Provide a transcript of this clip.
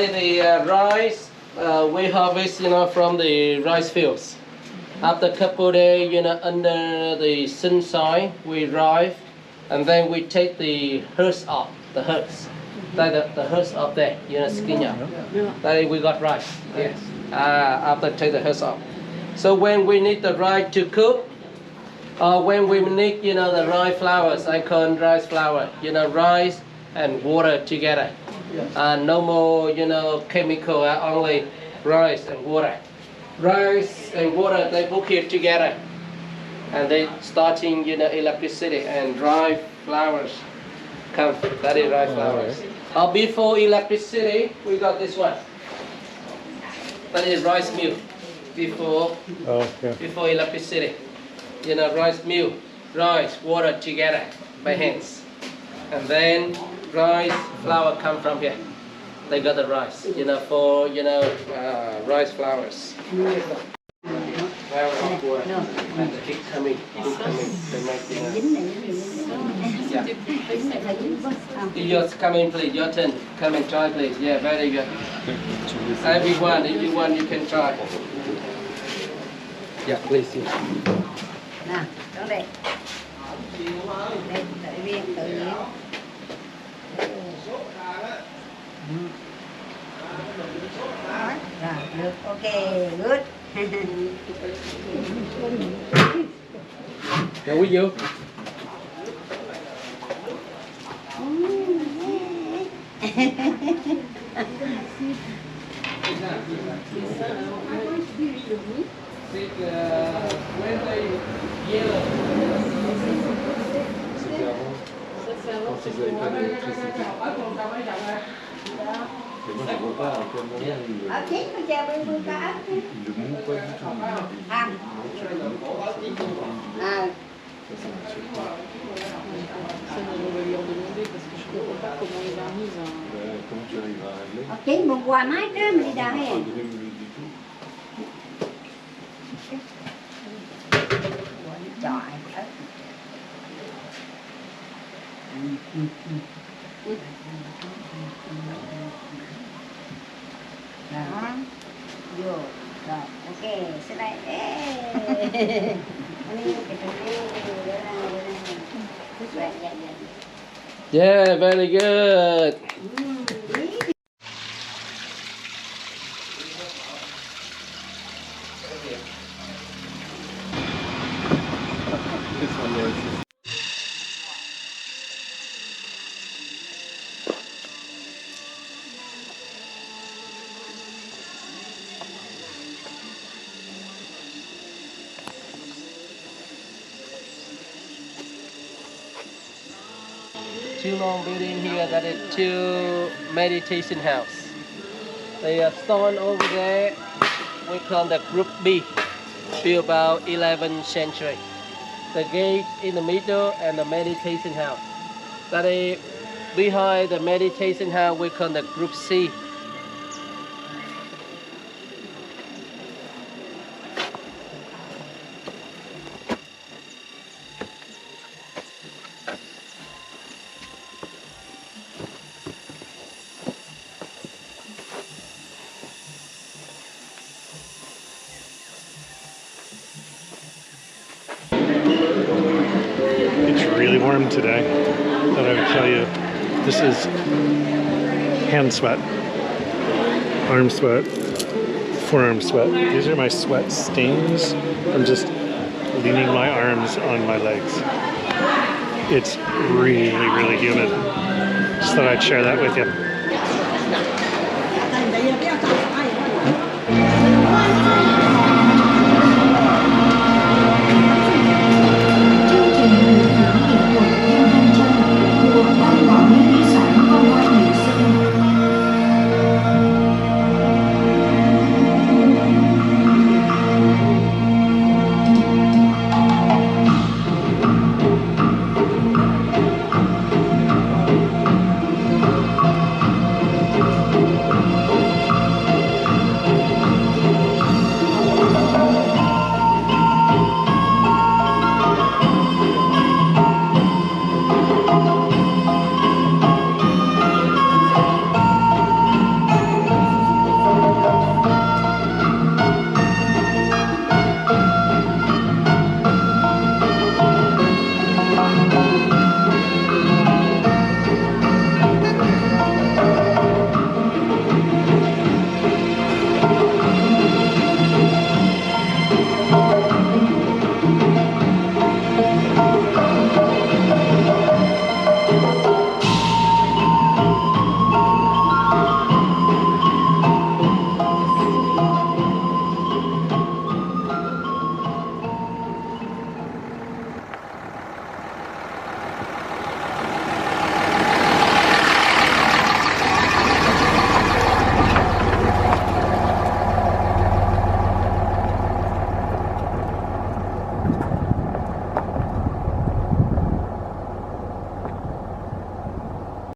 The rice we harvest, from the rice fields. After a couple days, under the sunshine, we dry, and then we take the husks off. The husks, like the husks up there, skin out. Then we got rice. Yes. After take the husks off. So when we need the rice to cook, or when we need, the rice flowers, I call rice flour. Rice and water together. No more, chemical, only rice and water. Rice and water, they book it together. And they starting, electricity and dry flowers come. That is rice flowers. Before electricity, we got this one. That is rice mill. Before electricity. Rice mill, rice, water together by hands. And then rice flour come from here. They got the rice, for rice flowers. And the keep coming. They make, You just come in, please. Your turn. Come and try, please. Yeah, very good. Everyone, if you want, you can try. Yeah, please. Nào, đó đây. Đây, tự nhiên, tự nhiên. Rồi, được, ok, good. Go with you. When they yellow. Chết bây giờ bưng cá. Chết một quả mái đó mình đi đâu hết. Trời ơi. Đó. Vô. Rồi, ok, sẽ đây. Yeah, very good. Two long building here, that is two meditation house. The stone over there, we call the group B, built about 11th century. The gate in the middle and the meditation house. That is behind the meditation house, we call the group C. Really warm today. Thought I would show you. This is hand sweat, arm sweat, forearm sweat. These are my sweat stains from just leaning my arms on my legs. It's really, really humid. Just thought I'd share that with you.